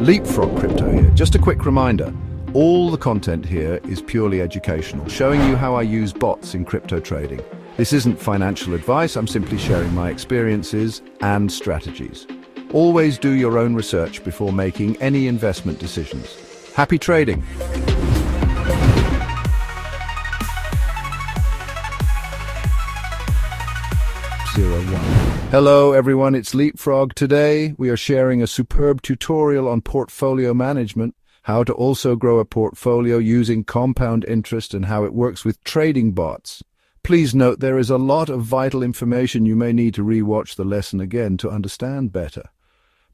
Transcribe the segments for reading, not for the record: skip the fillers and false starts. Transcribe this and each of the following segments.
Leapfrog Crypto here. Just a quick reminder, all the content here is purely educational, showing you how I use bots in crypto trading. This isn't financial advice, I'm simply sharing my experiences and strategies. Always do your own research before making any investment decisions. Happy trading! Hello everyone, it's Leapfrog. Today we are sharing a superb tutorial on portfolio management, how to also grow a portfolio using compound interest and how it works with trading bots. Please note there is a lot of vital information you may need to re-watch the lesson again to understand better.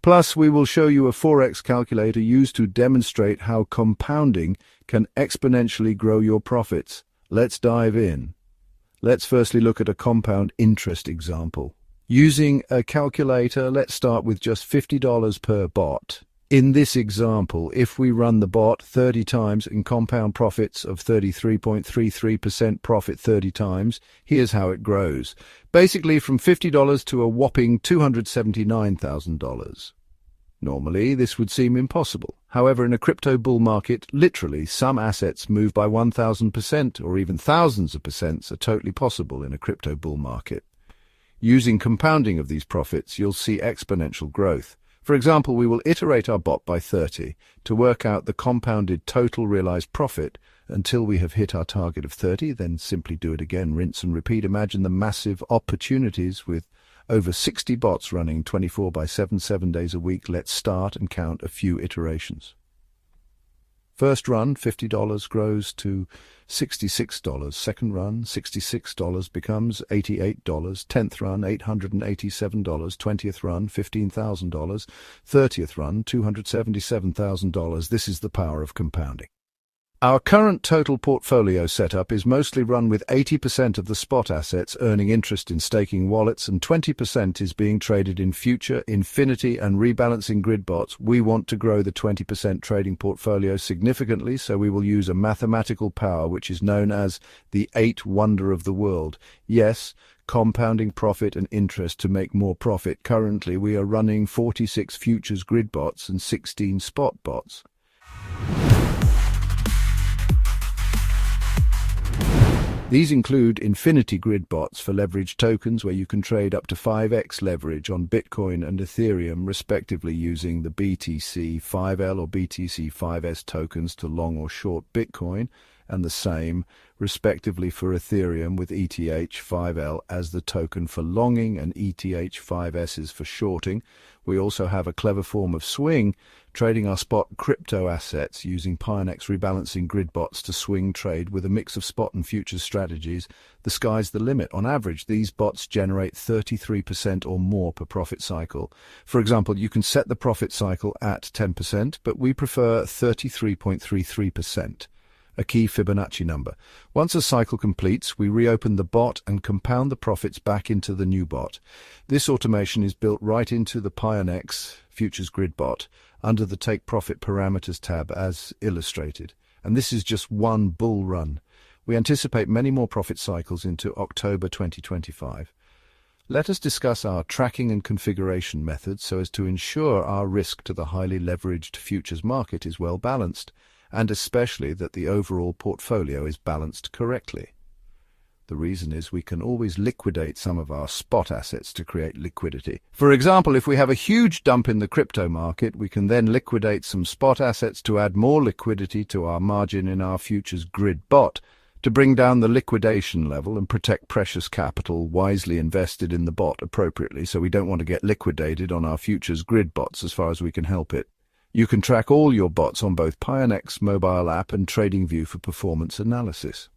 Plus, we will show you a Forex calculator used to demonstrate how compounding can exponentially grow your profits. Let's dive in. Let's firstly look at a compound interest example. Using a calculator, let's start with just $50 per bot. In this example, if we run the bot 30 times and compound profits of 33.33% profit 30 times, here's how it grows. Basically from $50 to a whopping $279,000. Normally, this would seem impossible. However, in a crypto bull market, literally some assets move by 1,000% or even thousands of percents are totally possible in a crypto bull market. Using compounding of these profits, you'll see exponential growth. For example, we will iterate our bot by 30 to work out the compounded total realized profit until we have hit our target of 30, then simply do it again, rinse and repeat. Imagine the massive opportunities with over 60 bots running 24/7, 7 days a week. Let's start and count a few iterations. First run, $50 grows to $66. Second run, $66 becomes $88. 10th run, $887. 20th run, $15,000. 30th run, $277,000. This is the power of compounding. Our current total portfolio setup is mostly run with 80% of the spot assets earning interest in staking wallets and 20% is being traded in future, infinity and rebalancing grid bots. We want to grow the 20% trading portfolio significantly, so we will use a mathematical power which is known as the 8th wonder of the world. Yes, compounding profit and interest to make more profit. Currently, we are running 46 futures grid bots and 16 spot bots. These include infinity grid bots for leveraged tokens where you can trade up to 5x leverage on Bitcoin and Ethereum respectively using the BTC5L or BTC5S tokens to long or short Bitcoin, and the same respectively for Ethereum with ETH5L as the token for longing and ETH5S is for shorting. We also have a clever form of swing, trading our spot crypto assets using Pionex rebalancing grid bots to swing trade with a mix of spot and futures strategies. The sky's the limit. On average, these bots generate 33% or more per profit cycle. For example, you can set the profit cycle at 10%, but we prefer 33.33%. A key Fibonacci number. Once a cycle completes, we reopen the bot and compound the profits back into the new bot. This automation is built right into the Pionex Futures Grid bot under the Take Profit Parameters tab as illustrated. And this is just one bull run. We anticipate many more profit cycles into October 2025. Let us discuss our tracking and configuration methods so as to ensure our risk to the highly leveraged futures market is well balanced, and especially that the overall portfolio is balanced correctly. The reason is we can always liquidate some of our spot assets to create liquidity. For example, if we have a huge dump in the crypto market, we can then liquidate some spot assets to add more liquidity to our margin in our futures grid bot to bring down the liquidation level and protect precious capital wisely invested in the bot appropriately, so we don't want to get liquidated on our futures grid bots as far as we can help it. You can track all your bots on both Pionex mobile app and TradingView for performance analysis.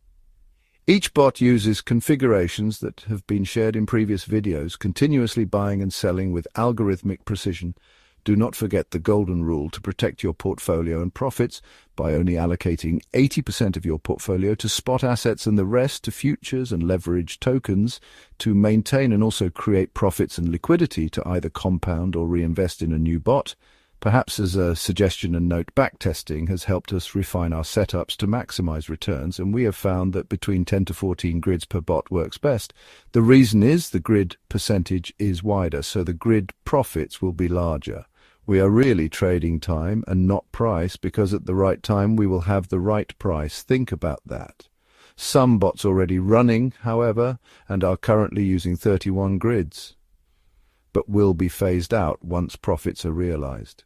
Each bot uses configurations that have been shared in previous videos, continuously buying and selling with algorithmic precision. Do not forget the golden rule to protect your portfolio and profits by only allocating 80% of your portfolio to spot assets and the rest to futures and leveraged tokens to maintain and also create profits and liquidity to either compound or reinvest in a new bot. Perhaps as a suggestion and note, backtesting has helped us refine our setups to maximize returns, and we have found that between 10 to 14 grids per bot works best. The reason is the grid percentage is wider, so the grid profits will be larger. We are really trading time and not price, because at the right time we will have the right price. Think about that. Some bots already running, however, and are currently using 31 grids, but will be phased out once profits are realized.